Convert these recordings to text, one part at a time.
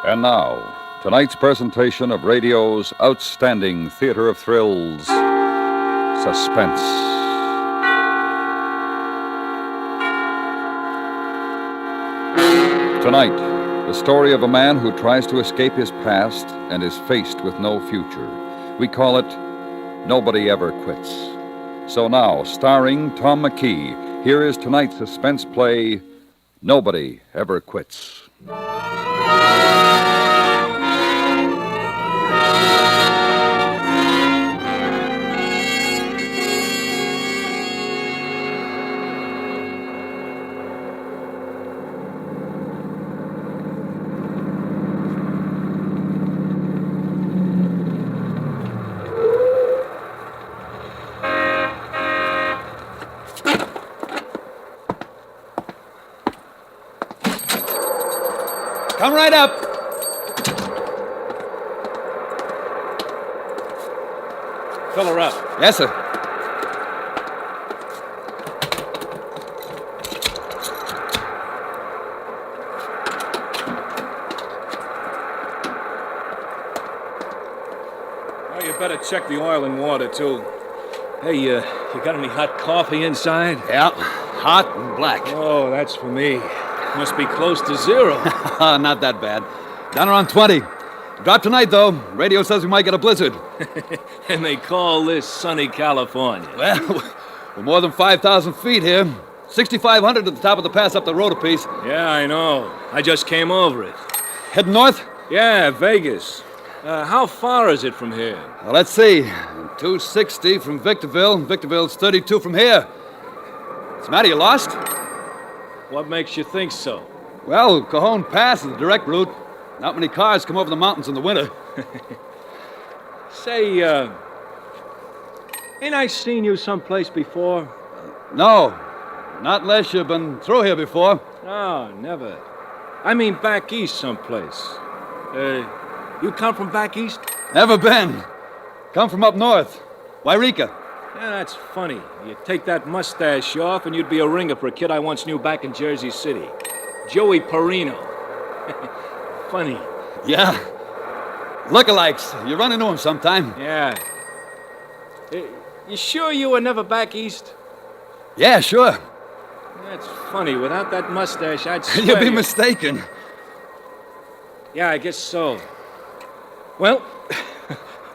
And now, tonight's presentation of radio's outstanding theater of thrills, Suspense. Tonight, the story of a man who tries to escape his past and is faced with no future. We call it Nobody Ever Quits. So now, starring Tom McKee, here is tonight's suspense play, Nobody Ever Quits. Come right up. Fill her up. Yes, sir. Oh, you better check the oil and water, too. Hey, you got any hot coffee inside? Yeah, hot and black. Oh, that's for me. Must be close to zero. Not that bad. Down around 20. Drop tonight, though. Radio says we might get a blizzard. And they call this sunny California. Well, we're more than 5,000 feet here. 6,500 at the top of the pass up the road a piece. Yeah, I know. I just came over it. Heading north? Yeah, Vegas. How far is it from here? Well, let's see. 260 from Victorville. Victorville's 32 from here. What's the matter, you lost? What makes you think so? Well, Cajon Pass is the direct route. Not many cars come over the mountains in the winter. Say, ain't I seen you someplace before? No, not unless you've been through here before. No, never. I mean back east someplace. You come from back east? Never been. Come from up north. Wairika. Yeah, that's funny. You take that mustache off and you'd be a ringer for a kid I once knew back in Jersey City. Joey Perino. Funny. Yeah. Lookalikes. You run into him sometime. Yeah. You sure you were never back east? Yeah, sure. That's funny. Without that mustache, I'd swear You'd be mistaken. Yeah, I guess so. Well,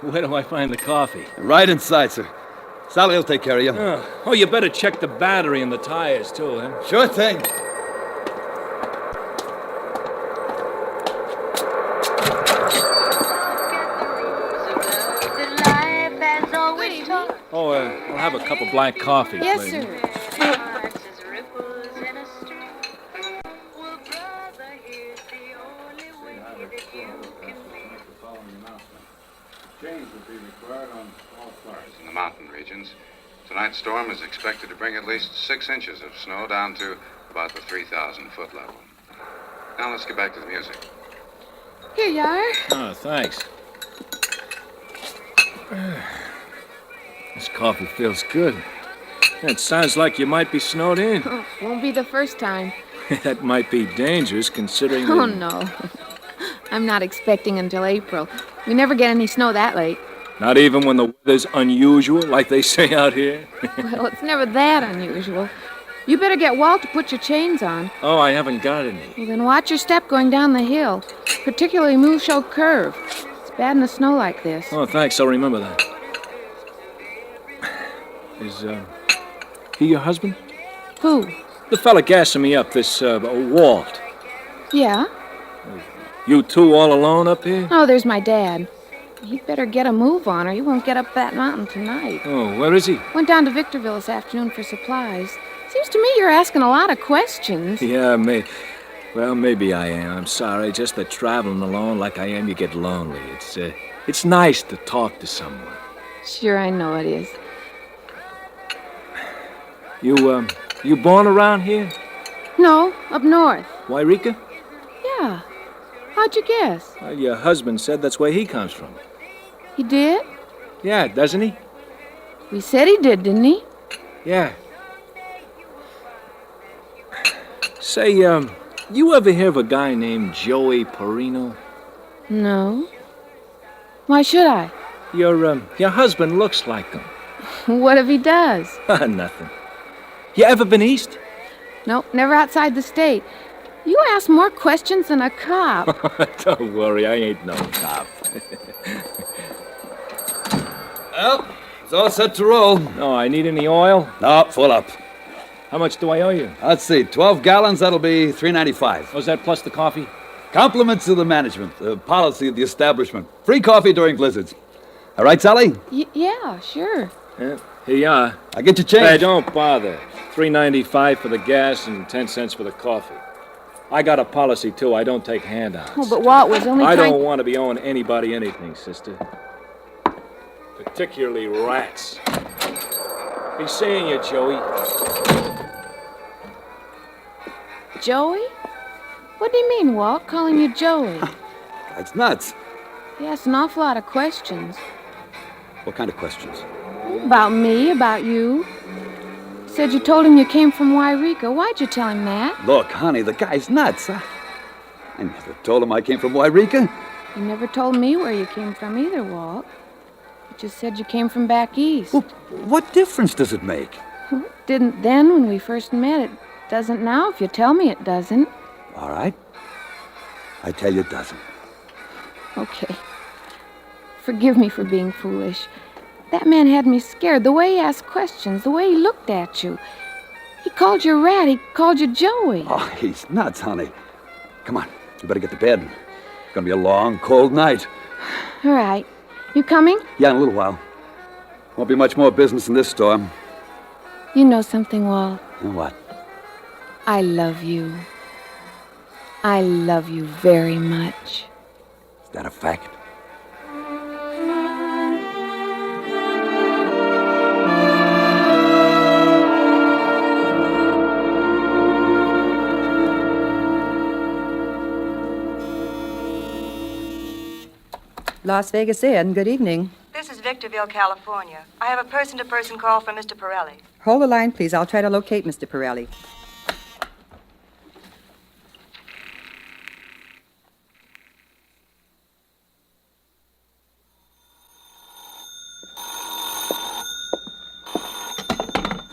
where do I find the coffee? Right inside, sir. Sally will take care of you. Oh, you better check the battery and the tires, too, huh? Sure thing. Oh, I'll have a cup of black coffee, Yes, please. sir. Change will be required on all cars in the mountain regions. Tonight's storm is expected to bring at least 6 inches of snow down to about the 3,000-foot level. Now let's get back to the music. Here you are. Oh, thanks. This coffee feels good. It sounds like you might be snowed in. Oh, won't be the first time. That might be dangerous, considering Oh, no. I'm not expecting until April. We never get any snow that late. Not even when the weather's unusual, like they say out here? Well, it's never that unusual. You better get Walt to put your chains on. Oh, I haven't got any. Well, then watch your step going down the hill, particularly Mooshoe Curve. It's bad in the snow like this. Oh, thanks. I'll remember that. Is, he your husband? Who? The fella gassing me up, this, Walt. Yeah? You two all alone up here? Oh, there's my dad. He'd better get a move on or he won't get up that mountain tonight. Oh, where is he? Went down to Victorville this afternoon for supplies. Seems to me you're asking a lot of questions. Yeah, maybe I am. I'm sorry. Just that traveling alone like I am, you get lonely. It's nice to talk to someone. Sure, I know it is. You born around here? No, up north. Wairika? Yeah. How'd you guess? Your husband said that's where he comes from. He did? Yeah, doesn't he? We said he did, didn't he? Yeah. Say, you ever hear of a guy named Joey Perino? No. Why should I? Your husband looks like him. What if he does? Nothing. You ever been east? Nope, never outside the state. You ask more questions than a cop. Don't worry, I ain't no cop. Well, it's all set to roll. Oh, I need any oil? No, full up. How much do I owe you? Let's see, 12 gallons, that'll be $3.95. Was that plus the coffee? Compliments to the management, the policy of the establishment. Free coffee during blizzards. All right, Sally? Yeah, sure. Yeah, here you are. I'll get you change. Hey, don't bother. $3.95 for the gas and 10 cents for the coffee. I got a policy, too. I don't take handouts. Oh, but Walt was only I trying... don't want to be owing anybody anything, sister. Particularly rats. He's seeing you, Joey. Joey? What do you mean, Walt, calling you Joey? That's nuts. He asked an awful lot of questions. What kind of questions? About me, about you. Said you told him you came from Wairika. Why'd you tell him that? Look, honey, the guy's nuts. I never told him I came from Wairika. You never told me where you came from either, Walt. You just said you came from back east. Well, what difference does it make? It didn't then when we first met. It doesn't now if you tell me it doesn't. All right. I tell you it doesn't. Okay. Forgive me for being foolish. That man had me scared. The way he asked questions, the way he looked at you. He called you a rat. He called you Joey. Oh, he's nuts, honey. Come on, you better get to bed. It's gonna be a long, cold night. All right. You coming? Yeah, in a little while. Won't be much more business in this store. You know something, Walt? You know what? I love you. I love you very much. Is that a fact? Las Vegas Inn, good evening. This is Victorville, California. I have a person-to-person call from Mr. Pirelli. Hold the line, please. I'll try to locate Mr. Pirelli.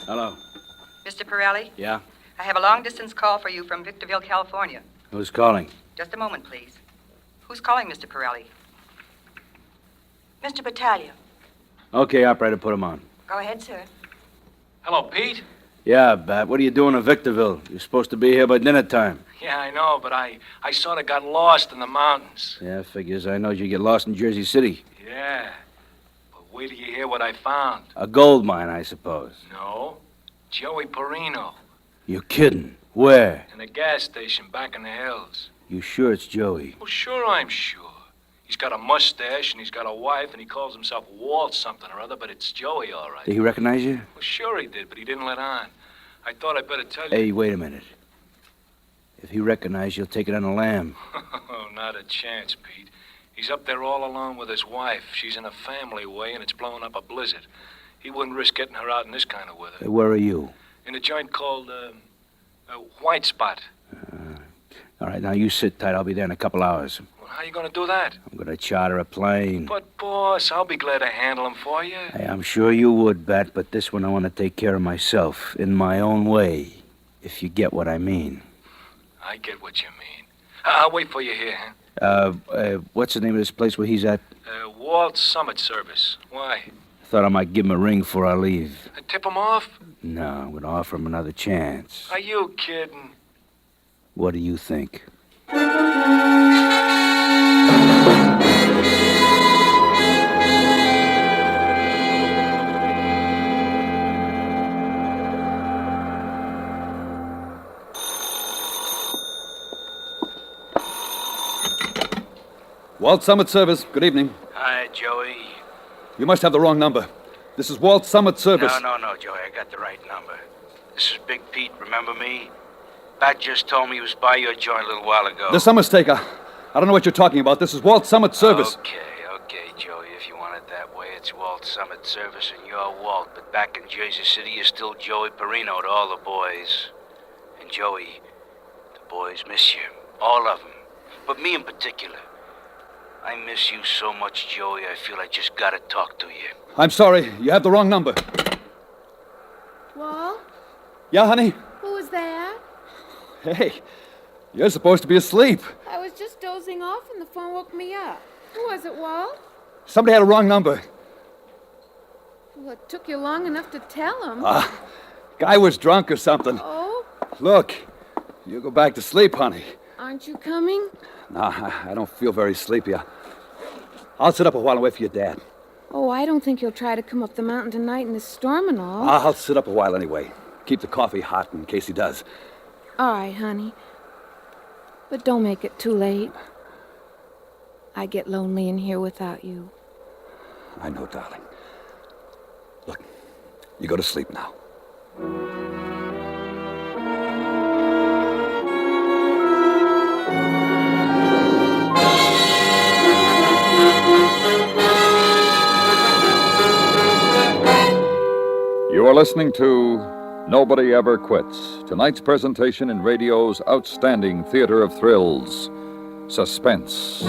Hello. Mr. Pirelli, Yeah? I have a long-distance call for you from Victorville, California. Who's calling? Just a moment, please. Who's calling, Mr. Pirelli? Mr. Battaglia. Okay, operator, put him on. Go ahead, sir. Hello, Pete? Yeah, Bat, what are you doing in Victorville? You're supposed to be here by dinner time. Yeah, I know, but I sort of got lost in the mountains. Yeah, figures I know you get lost in Jersey City. Yeah. But wait till you hear what I found. A gold mine, I suppose. No. Joey Perino. You're kidding. Where? In a gas station back in the hills. You sure it's Joey? Well, sure I'm sure. He's got a mustache, and he's got a wife, and he calls himself Walt something or other, but it's Joey, all right. Did he recognize you? Well, sure he did, but he didn't let on. I thought I'd better tell you. Hey, wait a minute. If he recognized you, he'll take it on a lamb. Oh, not a chance, Pete. He's up there all alone with his wife. She's in a family way, and it's blowing up a blizzard. He wouldn't risk getting her out in this kind of weather. Hey, where are you? In a joint called, White Spot. All right, now you sit tight. I'll be there in a couple hours. Well, how you gonna do that? I'm gonna charter a plane. But, boss, I'll be glad to handle him for you. Hey, I'm sure you would, Bat, but this one I want to take care of myself, in my own way, if you get what I mean. I get what you mean. I'll wait for you here, huh? What's the name of this place where he's at? Walt Summit Service. Why? I thought I might give him a ring before I leave. Tip him off? No, I'm gonna offer him another chance. Are you kidding? What do you think? Walt Summit Service, good evening. Hi, Joey. You must have the wrong number. This is Walt Summit Service. No, Joey, I got the right number. This is Big Pete, remember me? Bat just told me he was by your joint a little while ago. There's some mistake. I don't know what you're talking about. This is Walt Summit Service. Okay, Joey, if you want it that way, it's Walt Summit Service and you're Walt. But back in Jersey City, you're still Joey Perino to all the boys. And Joey, the boys miss you. All of them. But me in particular. I miss you so much, Joey. I feel I just gotta talk to you. I'm sorry. You have the wrong number. Walt? Yeah, honey? Who was that? Hey, you're supposed to be asleep. I was just dozing off and the phone woke me up. Who was it, Walt? Somebody had a wrong number. Well, it took you long enough to tell him. Guy was drunk or something. Oh? Look, you go back to sleep, honey. Aren't you coming? Nah, I don't feel very sleepy. I'll sit up a while and wait for your dad. Oh, I don't think he'll try to come up the mountain tonight in this storm and all. I'll sit up a while anyway. Keep the coffee hot in case he does. All right, honey. But don't make it too late. I get lonely in here without you. I know, darling. Look, you go to sleep now. You are listening to Nobody Ever Quits, tonight's presentation in radio's outstanding theater of thrills, Suspense.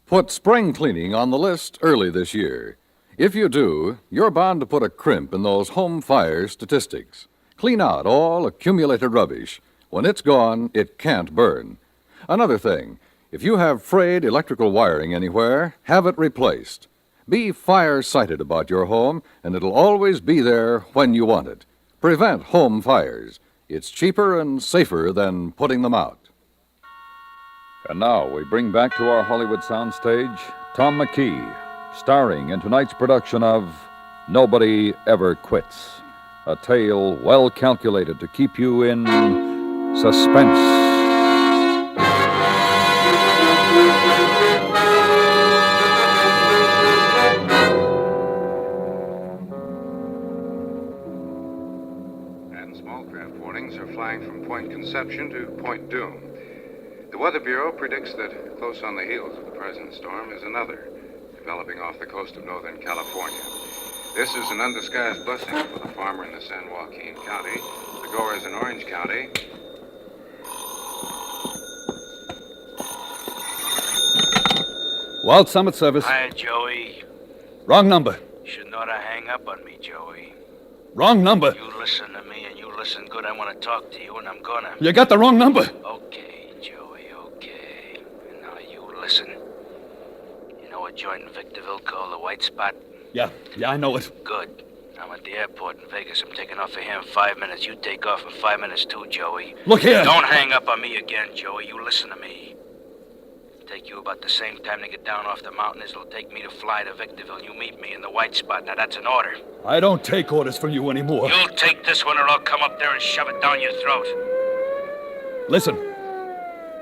Put spring cleaning on the list early this year. If you do, you're bound to put a crimp in those home fire statistics. Clean out all accumulated rubbish. When it's gone, it can't burn. Another thing, if you have frayed electrical wiring anywhere, have it replaced. Be fire-sighted about your home, and it'll always be there when you want it. Prevent home fires. It's cheaper and safer than putting them out. And now we bring back to our Hollywood soundstage Tom McKee, starring in tonight's production of Nobody Ever Quits, a tale well calculated to keep you in suspense. And small craft warnings are flying from Point Conception to Point Doom. The Weather Bureau predicts that close on the heels of the present storm is another, developing off the coast of Northern California. This is an undisguised blessing for the farmer in the San Joaquin County, the growers in Orange County. Walt Summit Service. Hi, Joey. Wrong number. Should not have hang up on me, Joey. Wrong number. You listen to me, and you listen good. I want to talk to you, and I'm gonna. You got the wrong number. Okay, Joey, okay. And now you listen. You know a joint in Victorville called the White Spot? Yeah, I know it. Good. I'm at the airport in Vegas. I'm taking off of here in 5 minutes. You take off in 5 minutes too, Joey. Look here. Don't hang up on me again, Joey. You listen to me. It'll take you about the same time to get down off the mountain as it'll take me to fly to Victorville. You meet me in the White Spot. Now, that's an order. I don't take orders from you anymore. You'll take this one or I'll come up there and shove it down your throat. Listen.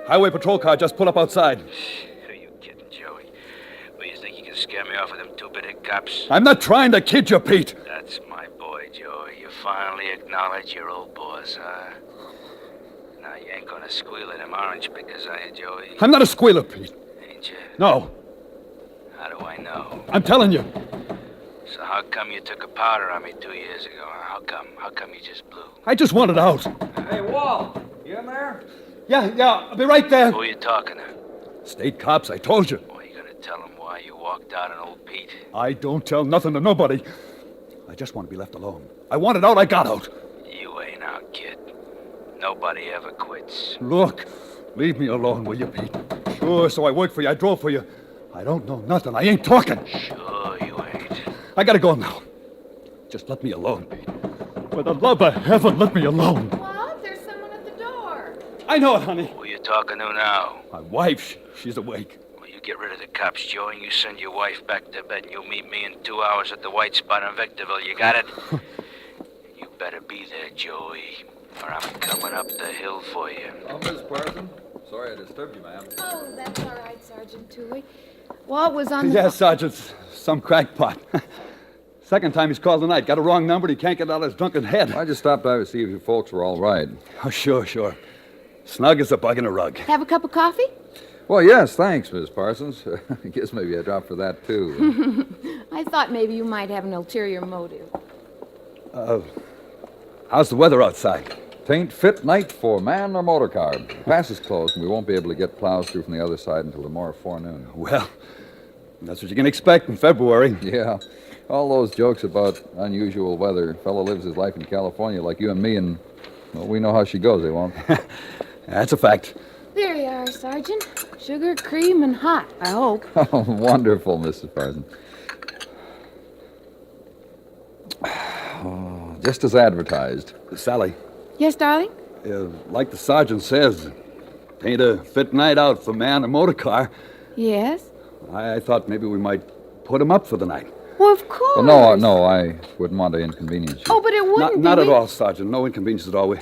Highway patrol car just pulled up outside. Are you kidding, Joey? Well, you think you can scare me off with them two-bitted cops? I'm not trying to kid you, Pete. That's my boy, Joey. You finally acknowledge your old boss, huh? Now, you ain't gonna squeal at them orange pickers, are you, Joey? I'm not a squealer, Pete. Ain't you? No. How do I know? I'm telling you. So how come you took a powder on me 2 years ago? How come? How come you just blew? I just wanted out. Hey, Walt, you in there? Yeah, I'll be right there. Who are you talking to? State cops, I told you. Well, you gonna tell them why you walked out on old Pete? I don't tell nothing to nobody. I just want to be left alone. I wanted out, I got out. You ain't out, kid. Nobody ever quits. Look, leave me alone, will you, Pete? Sure, so I worked for you, I drove for you. I don't know nothing, I ain't talking. Sure you ain't. I gotta go now. Just let me alone, Pete. For the love of heaven, let me alone. Walt, there's someone at the door. I know it, honey. Who you talking to now? My wife, she's awake. Well, you get rid of the cops, Joey, and you send your wife back to bed, and you'll meet me in 2 hours at the White Spot in Victorville. You got it? You better be there, Joey, or I'm coming up the hill for you. Oh, Miss Parson. Sorry I disturbed you, ma'am. Oh, that's all right, Sergeant Toohey. Walt was on the... Yes, Sergeant, some crackpot. Second time he's called tonight. Got a wrong number and he can't get out of his drunken head. I just stopped by to see if you folks were all right. Oh, sure. Snug as a bug in a rug. Have a cup of coffee? Well, yes, thanks, Miss Parsons. I guess maybe I dropped for that, too. I thought maybe you might have an ulterior motive. How's the weather outside? Tain't fit night for man or motor car. The pass is closed, and we won't be able to get plows through from the other side until tomorrow forenoon. Well, that's what you can expect in February. Yeah. All those jokes about unusual weather. Fellow lives his life in California like you and me, and well, we know how she goes, they won't. That's a fact. There you are, Sergeant. Sugar, cream, and hot, I hope. Oh, wonderful, Mrs. Parsons. Oh, just as advertised. Sally, Yes, darling? like the sergeant says, ain't a fit night out for man or motor car. Yes? I thought maybe we might put him up for the night. Well, of course. Well, no, I wouldn't want to inconvenience you. Oh, but it wouldn't Not be. at all, Sergeant. No inconvenience at all. We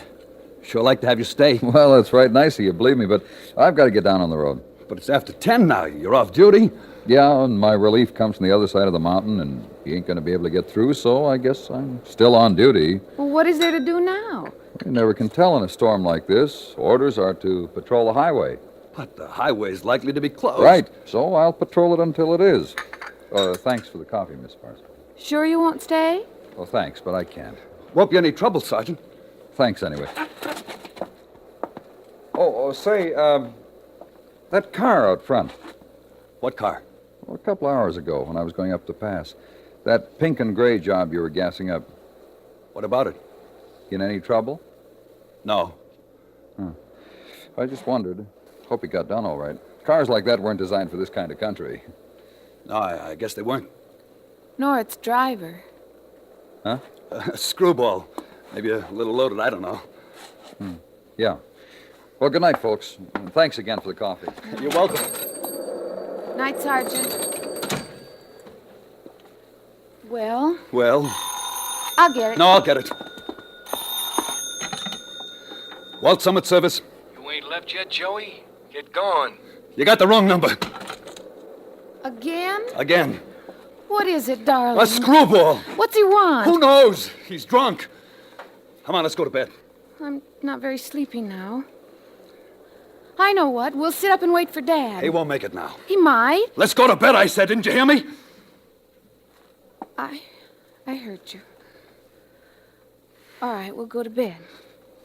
sure like to have you stay. Well, that's right nice of you, believe me, but I've got to get down on the road. But it's after 10 now. You're off duty. Yeah, and my relief comes from the other side of the mountain, and he ain't going to be able to get through, so I guess I'm still on duty. Well, what is there to do now? You never can tell in a storm like this. Orders are to patrol the highway. But the highway's likely to be closed. Right, so I'll patrol it until it is. Thanks for the coffee, Miss Parsons. Sure you won't stay? Well, thanks, but I can't. Won't be any trouble, Sergeant. Thanks anyway. Say, that car out front. What car? Well, a couple hours ago when I was going up the pass. That pink and gray job you were gassing up. What about it? In any trouble? No. I just wondered. Hope it got done all right. Cars like that weren't designed for this kind of country. No, I guess they weren't. Nor its driver. Huh? Screwball. Maybe a little loaded, I don't know. Yeah. Well, good night, folks. And thanks again for the coffee. You're welcome. Night, Sergeant. Well, Well, I'll get it. no, I'll get it. Walt Summit Service. You ain't left yet, Joey? Get going. You got the wrong number. Again? Again. What is it, darling? A screwball. What's he want? Who knows? He's drunk. Come on, let's go to bed. I'm not very sleepy now. I know what. We'll sit up and wait for Dad. He won't make it now. He might. Let's go to bed, I said. Didn't you hear me? I heard you. All right, we'll go to bed.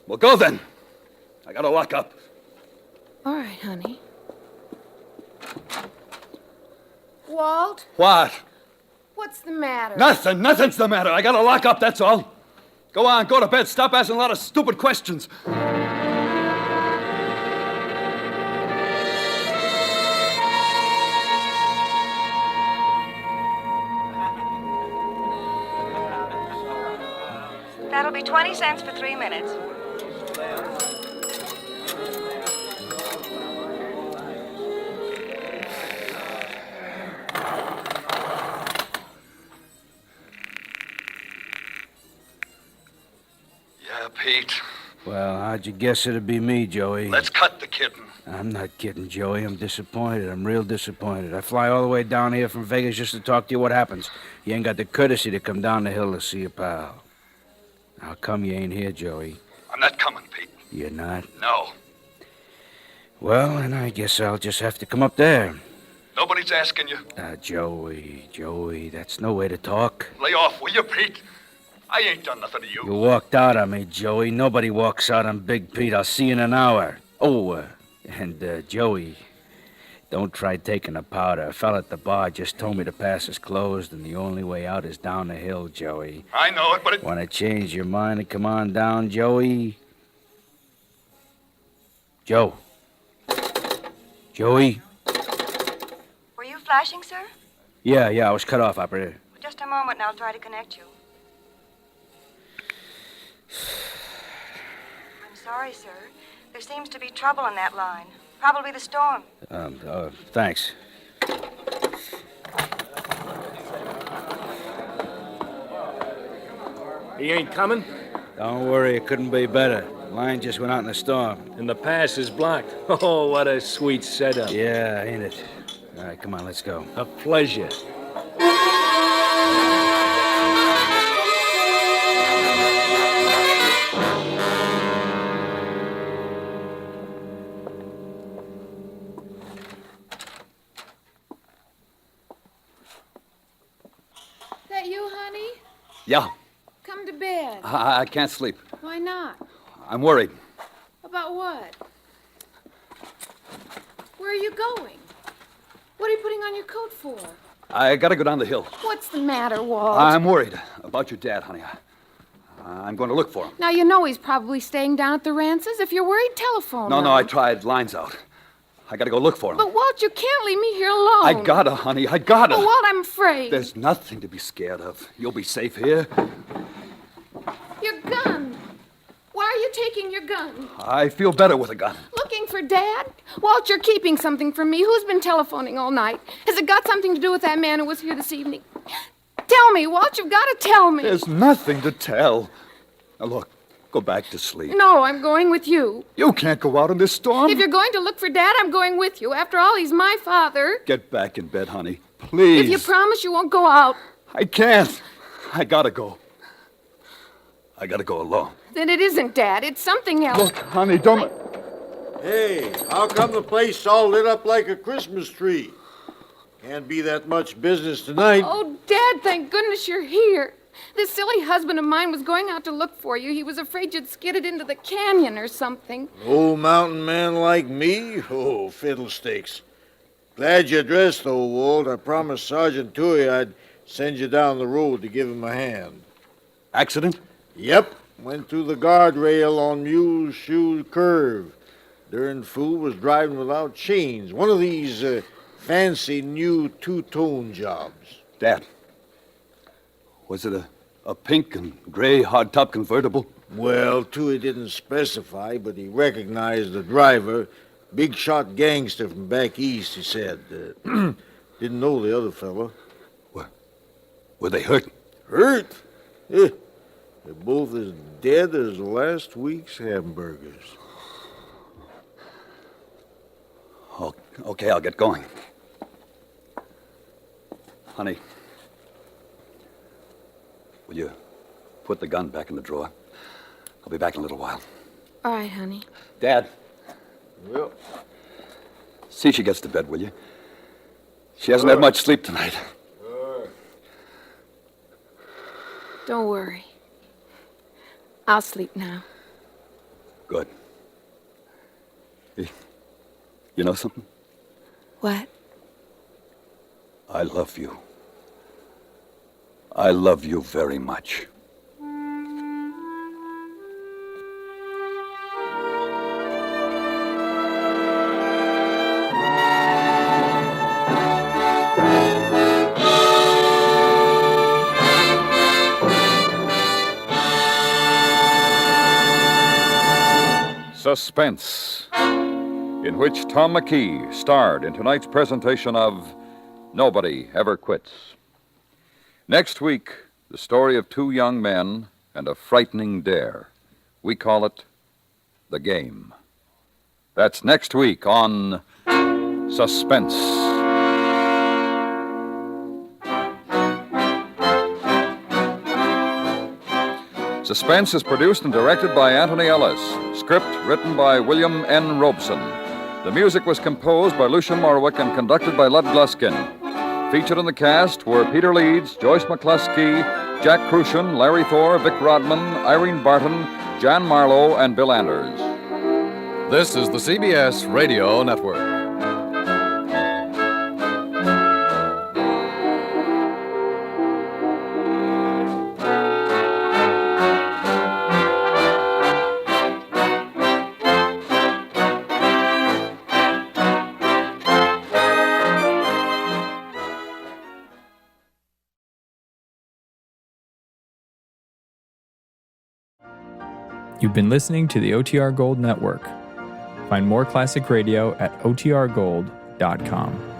Well, go then. I gotta lock up. All right, honey. Walt, What? what's the matter? Nothing's the matter. I gotta lock up, that's all. Go on, go to bed. Stop asking a lot of stupid questions. That'll be 20 cents for 3 minutes. Yeah, Pete. Well, how'd you guess it'd be me, Joey? Let's cut the kidding. I'm not kidding, Joey. I'm disappointed. I'm real disappointed. I fly all the way down here from Vegas just to talk to you. What happens? You ain't got the courtesy to come down the hill to see your pal. How come you ain't here, Joey? I'm not coming, Pete. You're not? No. Well, then I guess I'll just have to come up there. Nobody's asking you. Joey, that's no way to talk. Lay off, will you, Pete? I ain't done nothing to you. You walked out on me, Joey. Nobody walks out on Big Pete. I'll see you in an hour. And Joey, don't try taking a powder. A fella at the bar just told me the pass is closed and the only way out is down the hill, Joey. I know it, but it... Want to change your mind and come on down, Joey? Joe. Joey? Were you flashing, sir? Yeah, I was cut off, operator. Just a moment and I'll try to connect you. I'm sorry, sir. There seems to be trouble on that line. Probably the storm. Thanks. He ain't coming? Don't worry, it couldn't be better. Line just went out in a storm. And the pass is blocked. Oh, what a sweet setup. Yeah, ain't it? All right, come on, let's go. A pleasure. that you, honey? Yeah, Come to bed. I can't sleep. Why not? I'm worried. About what? Where are you going? What are you putting on your coat for? I gotta go down the hill. What's the matter, Walt? I'm worried about your dad, honey. I'm going to look for him. Now, you know he's probably staying down at the Rances. If you're worried, telephone No, him. I tried. Line's out. I gotta go look for him. But, Walt, you can't leave me here alone. I gotta, honey. I gotta. But, Walt, I'm afraid. There's nothing to be scared of. You'll be safe here. Your gun. Why are you taking your gun? I feel better with a gun. Looking for Dad? Walt, you're keeping something from me. Who's been telephoning all night? Has it got something to do with that man who was here this evening? Tell me, Walt. You've got to tell me. There's nothing to tell. Now, look. Go back to sleep. No, I'm going with you. You can't go out in this storm. If you're going to look for Dad, I'm going with you. After all, he's my father. Get back in bed, honey. Please. If you promise you won't go out. I can't. I gotta go. I gotta go alone. Then it isn't Dad. It's something else. Look, honey, don't... Hey, how come the place all lit up like a Christmas tree? Can't be that much business tonight. Oh, Dad, thank goodness you're here. This silly husband of mine was going out to look for you. He was afraid you'd skidded into the canyon or something. Old mountain man like me? Oh, fiddlesticks. Glad you're dressed, though, Walt. I promised Sergeant Toohey I'd send you down the road to give him a hand. Accident? Yep. Went through the guardrail on Mule's Shoe Curve. Darn fool was driving without chains. One of these fancy new two-tone jobs. Dad. Was it a pink and gray hardtop convertible? Well, Toohey didn't specify, but he recognized the driver. Big shot gangster from back east, he said. Didn't know the other fellow. Were they hurt? Hurt? They're both as dead as last week's hamburgers. Okay, I'll get going. Honey, will you put the gun back in the drawer? I'll be back in a little while. All right, honey. Dad, Well, see she gets to bed, will you? She hasn't had much sleep tonight. Don't worry. I'll sleep now. Good. You know something? What? I love you. I love you very much. Suspense, in which Tom McKee starred in tonight's presentation of Nobody Ever Quits. Next week, the story of two young men and a frightening dare. We call it The Game. That's next week on Suspense. Suspense is produced and directed by Anthony Ellis. Script written by William N. Robeson. The music was composed by Lucian Morwick and conducted by Lud Gluskin. Featured in the cast were Peter Leeds, Joyce McCluskey, Jack Crucian, Larry Thor, Vic Rodman, Irene Barton, Jan Marlowe, and Bill Anders. This is the CBS Radio Network. You've been listening to the OTR Gold Network. Find more classic radio at otrgold.com.